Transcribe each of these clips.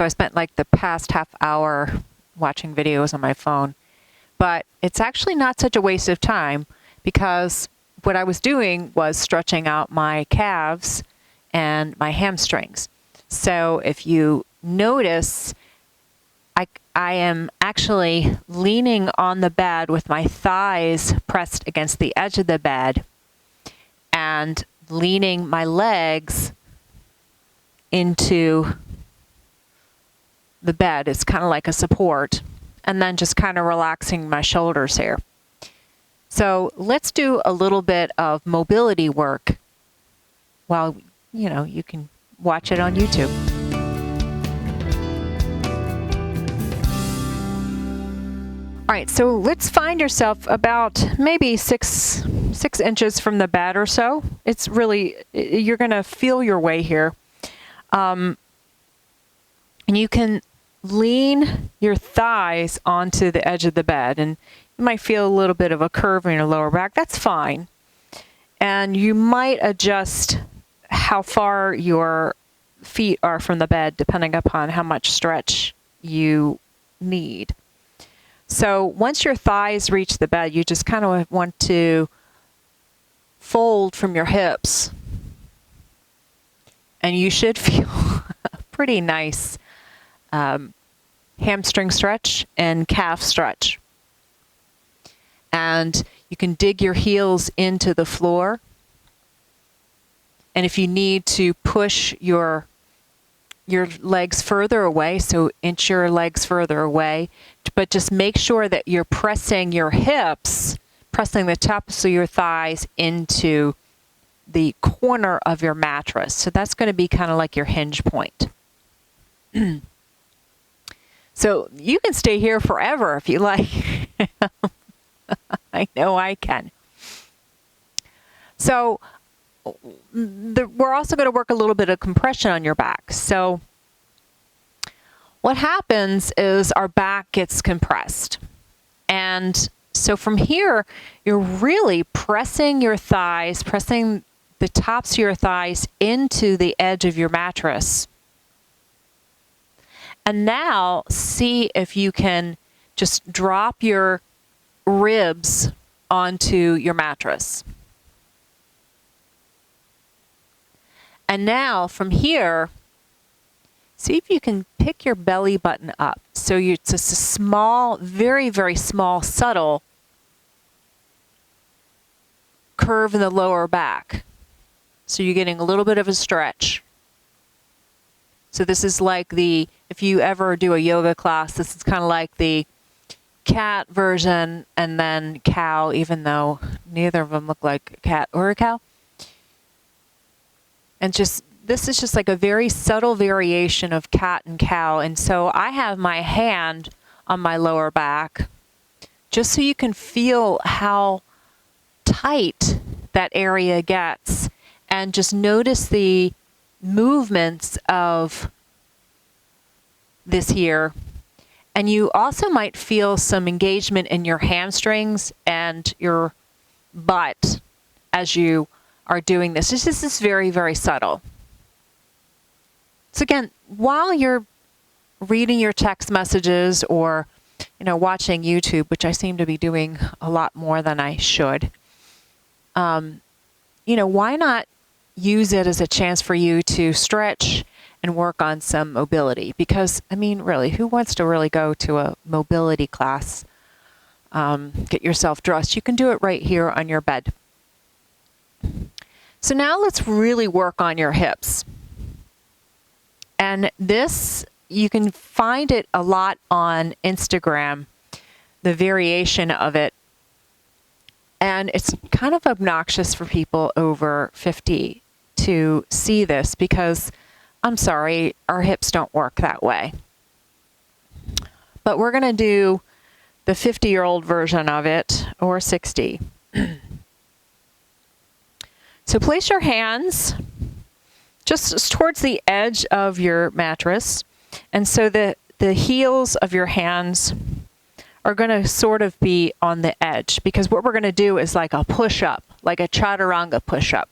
so I spent like the past half hour watching videos on my phone. But it's actually not such a waste of time, because what I was doing was stretching out my calves and my hamstrings. So if you notice, I am actually leaning on the bed with my thighs pressed against the edge of the bed and leaning my legs into the bed. It's kind of like a support, and then just kind of relaxing my shoulders here. So let's do a little bit of mobility work while, you can watch it on YouTube. All right, so let's find yourself about maybe six inches from the bed or so. It's really, you're going to feel your way here. And you can lean your thighs onto the edge of the bed, and you might feel a little bit of a curve in your lower back. That's fine. And you might adjust how far your feet are from the bed depending upon how much stretch you need. So once your thighs reach the bed, you just kind of want to fold from your hips, and you should feel a pretty nice hamstring stretch and calf stretch. And you can dig your heels into the floor. And if you need to push your legs further away, so inch your legs further away, but just make sure that you're pressing your hips, pressing the tops of your thighs into the corner of your mattress. So that's going to be kind of like your hinge point. So you can stay here forever if you like. I know I can. So we're also going to work a little bit of compression on your back. So what happens is our back gets compressed. And so from here, you're really pressing your thighs, pressing the tops of your thighs into the edge of your mattress. And now see if you can just drop your ribs onto your mattress. And now from here, see if you can pick your belly button up. So it's just a small, very, very small, subtle curve in the lower back. So you're getting a little bit of a stretch. So this is like if you ever do a yoga class, this is kind of like the cat version and then cow, even though neither of them look like a cat or a cow. And this is just like a very subtle variation of cat and cow. And so I have my hand on my lower back just so you can feel how tight that area gets. And just notice the movements of this here. And you also might feel some engagement in your hamstrings and your butt as you are doing this. This is very, very subtle. So again, while you're reading your text messages or, watching YouTube, which I seem to be doing a lot more than I should, why not use it as a chance for you to stretch and work on some mobility? Because, really, who wants to really go to a mobility class? Get yourself dressed. You can do it right here on your bed. So now let's really work on your hips. And this, you can find it a lot on Instagram, the variation of it. And it's kind of obnoxious for people over 50 to see this because, I'm sorry, our hips don't work that way. But we're going to do the 50-year-old version of it, or 60. So place your hands just towards the edge of your mattress. And so the heels of your hands are going to sort of be on the edge, because what we're going to do is like a push-up, like a chaturanga push-up.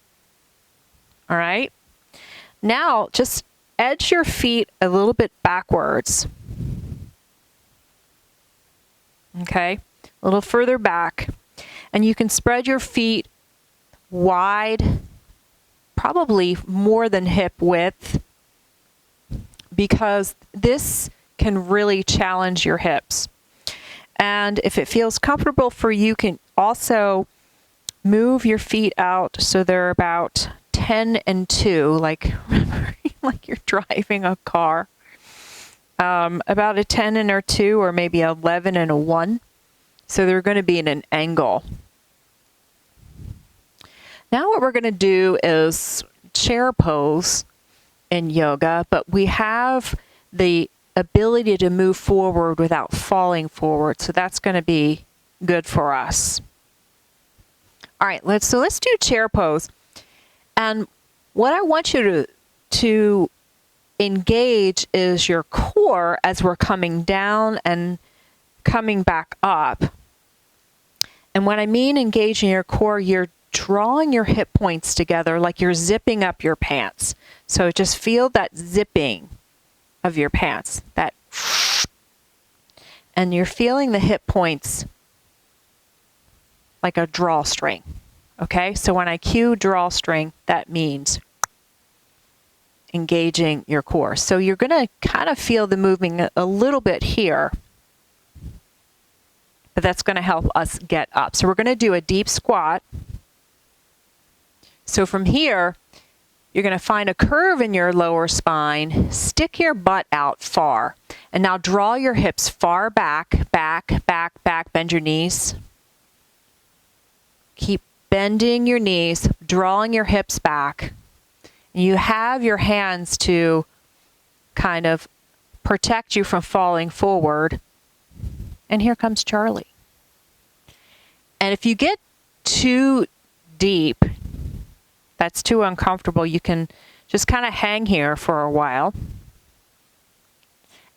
All right? Now, just edge your feet a little bit backwards. Okay, a little further back. And you can spread your feet wide, probably more than hip width, because this can really challenge your hips. And if it feels comfortable for you, you can also move your feet out so they're about 10 and 2, like like you're driving a car. About a 10 and a 2, or maybe 11 and a 1. So they're going to be in an angle. Now what we're going to do is chair pose in yoga, but we have the ability to move forward without falling forward. So that's going to be good for us. All right, let's do chair pose. And what I want you to engage is your core as we're coming down and coming back up. And when I mean engaging your core, you're drawing your hip points together like you're zipping up your pants. So just feel that zipping of your pants, that, and you're feeling the hip points like a drawstring. Okay, so when I cue drawstring, that means engaging your core. So you're going to kind of feel the moving a little bit here, but that's going to help us get up. So we're going to do a deep squat. So from here, you're going to find a curve in your lower spine, stick your butt out far, and now draw your hips far back, back, back, back, bend your knees. Keep bending your knees, drawing your hips back. You have your hands to kind of protect you from falling forward. And here comes Charlie. And if you get too deep, that's too uncomfortable, you can just kind of hang here for a while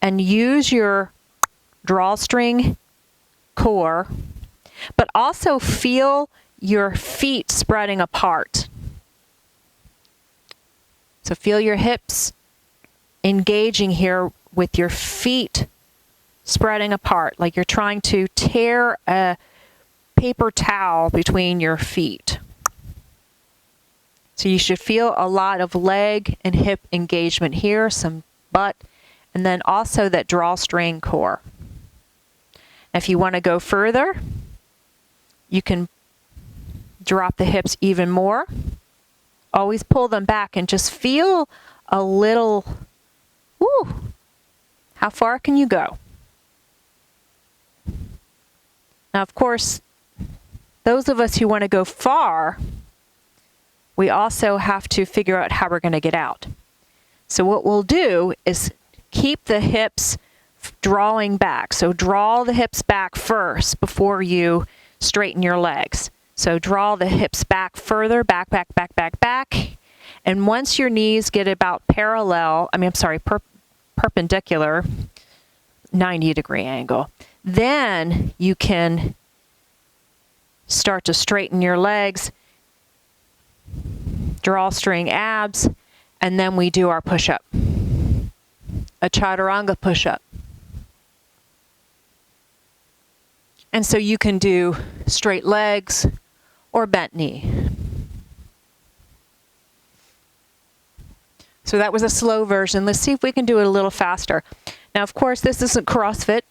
and use your drawstring core, but also feel your feet spreading apart. So feel your hips engaging here with your feet spreading apart, like you're trying to tear a paper towel between your feet. So you should feel a lot of leg and hip engagement here, some butt, and then also that drawstring core. If you want to go further, you can drop the hips even more. Always pull them back and just feel a little, woo, how far can you go? Now, of course, those of us who want to go far, we also have to figure out how we're going to get out. So what we'll do is keep the hips drawing back. So draw the hips back first before you straighten your legs. So draw the hips back further, back, back, back, back, back. And once your knees get about perpendicular, 90-degree angle, then you can start to straighten your legs, drawstring abs, and then we do our push-up, a chaturanga push-up. And so you can do straight legs or bent knee. So that was a slow version. Let's see if we can do it a little faster. Now, of course, this isn't CrossFit.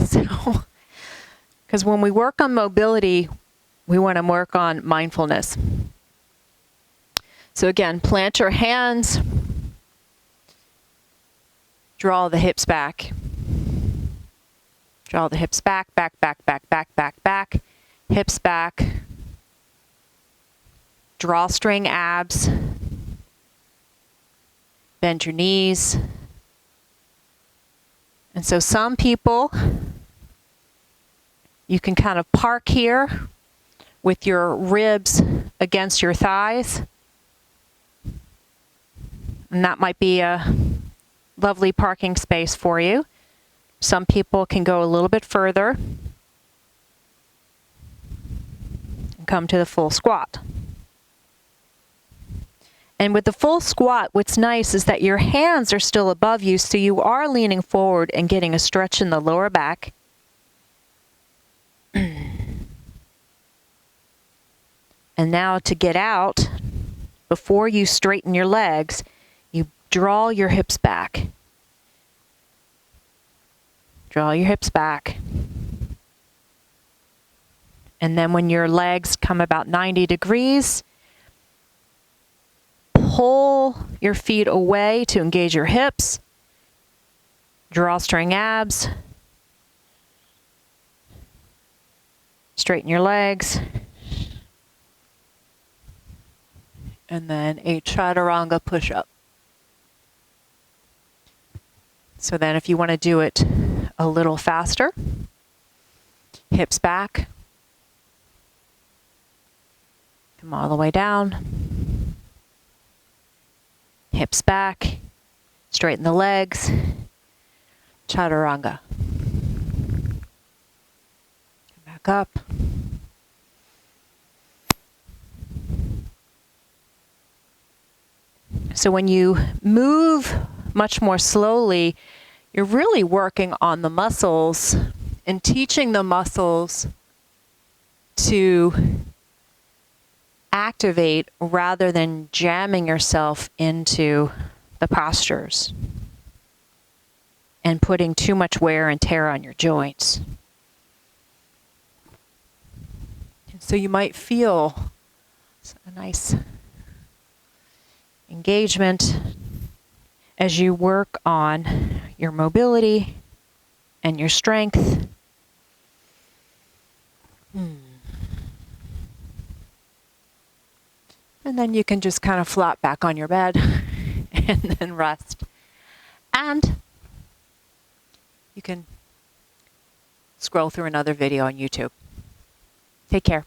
So, because when we work on mobility, we want to work on mindfulness. So again, plant your hands, draw the hips back. Draw the hips back, back, back, back, back, back, back, hips back. Drawstring abs. Bend your knees. And so some people, you can kind of park here with your ribs against your thighs. And that might be a lovely parking space for you. Some people can go a little bit further and come to the full squat. And with the full squat, what's nice is that your hands are still above you, so you are leaning forward and getting a stretch in the lower back. And now to get out, before you straighten your legs, you draw your hips back. Draw your hips back. And then when your legs come about 90 degrees, pull your feet away to engage your hips. Drawstring abs. Straighten your legs. And then a chaturanga push-up. So then if you want to do it a little faster, hips back. Come all the way down. Hips back. Straighten the legs. Chaturanga. Come back up. So when you move much more slowly, you're really working on the muscles and teaching the muscles to activate rather than jamming yourself into the postures and putting too much wear and tear on your joints. And so you might feel a nice engagement as you work on your mobility and your strength. And then you can just kind of flop back on your bed and then rest. And you can scroll through another video on YouTube. Take care.